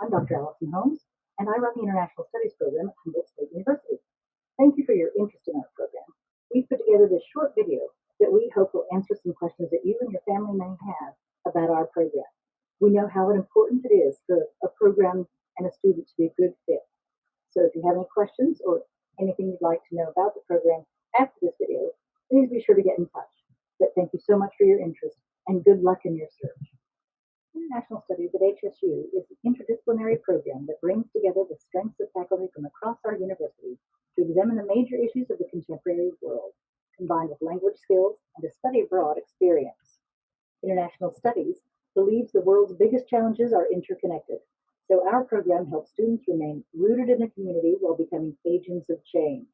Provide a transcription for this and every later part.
I'm Dr. Allison Holmes, and I run the International Studies program at Humboldt State University. Thank you for your interest in our program. We've put together this short video that we hope will answer some questions that you and your family may have about our program. We know how important it is for a program and a student to be a good fit. So if you have any questions or anything you'd like to know about the program after this video, please be sure to get in touch. But thank you so much for your interest, and good luck in your search. International Studies at HSU is an interdisciplinary program that brings together the strengths of faculty from across our university to examine the major issues of the contemporary world, combined with language skills and a study abroad experience. International Studies believes the world's biggest challenges are interconnected, so our program helps students remain rooted in the community while becoming agents of change.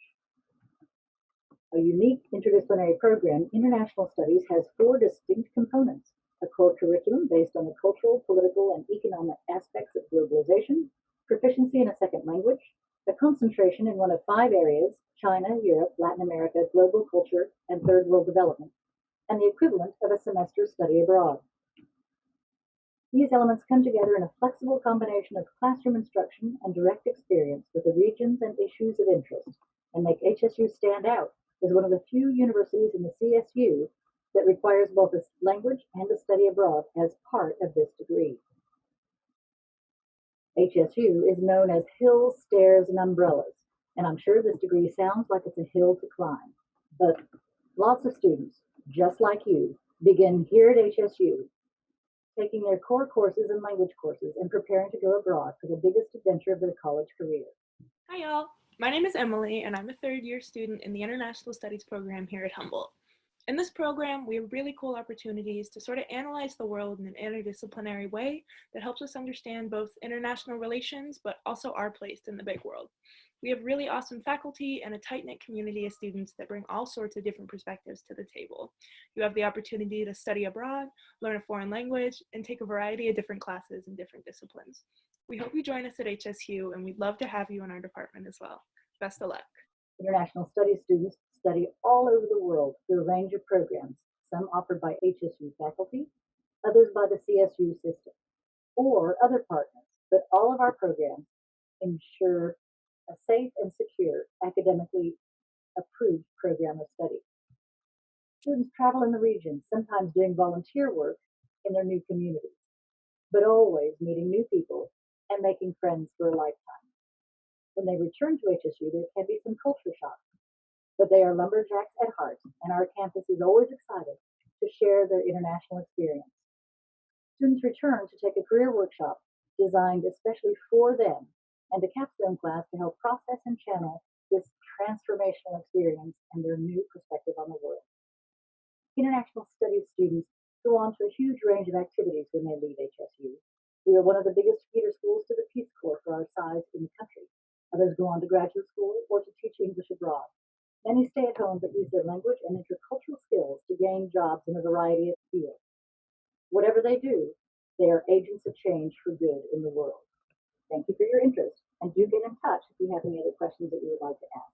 A unique interdisciplinary program, International Studies has 4 distinct components: a core curriculum based on the cultural, political, and economic aspects of globalization, proficiency in a second language, a concentration in one of 5 areas: China, Europe, Latin America, global culture, and third world development, and the equivalent of a semester's study abroad. These elements come together in a flexible combination of classroom instruction and direct experience with the regions and issues of interest, and make HSU stand out as one of the few universities in the CSU that requires both a language and a study abroad as part of this degree. HSU is known as hills, stairs, and umbrellas, and I'm sure this degree sounds like it's a hill to climb, but lots of students, just like you, begin here at HSU, taking their core courses and language courses and preparing to go abroad for the biggest adventure of their college career. Hi y'all, my name is Emily and I'm a third-year student in the International Studies program here at Humboldt. In this program, we have really cool opportunities to sort of analyze the world in an interdisciplinary way that helps us understand both international relations, but also our place in the big world. We have really awesome faculty and a tight-knit community of students that bring all sorts of different perspectives to the table. You have the opportunity to study abroad, learn a foreign language, and take a variety of different classes in different disciplines. We hope you join us at HSU, and we'd love to have you in our department as well. Best of luck. International Studies students study all over the world through a range of programs, some offered by HSU faculty, others by the CSU system, or other partners, but all of our programs ensure a safe and secure, academically approved program of study. Students travel in the region, sometimes doing volunteer work in their new communities, but always meeting new people and making friends for a lifetime. When they return to HSU, there can be some culture shock, but they are lumberjacks at heart, and our campus is always excited to share their international experience. Students return to take a career workshop designed especially for them, and a capstone class to help process and channel this transformational experience and their new perspective on the world. International Studies students go on to a huge range of activities when they leave HSU. We are one of the biggest feeder schools to the Peace Corps for our size in the country. Others go on to graduate school or to teach English abroad. Many stay at home but use their language and intercultural skills to gain jobs in a variety of fields. Whatever they do, they are agents of change for good in the world. Thank you for your interest, and do get in touch if you have any other questions that you would like to ask.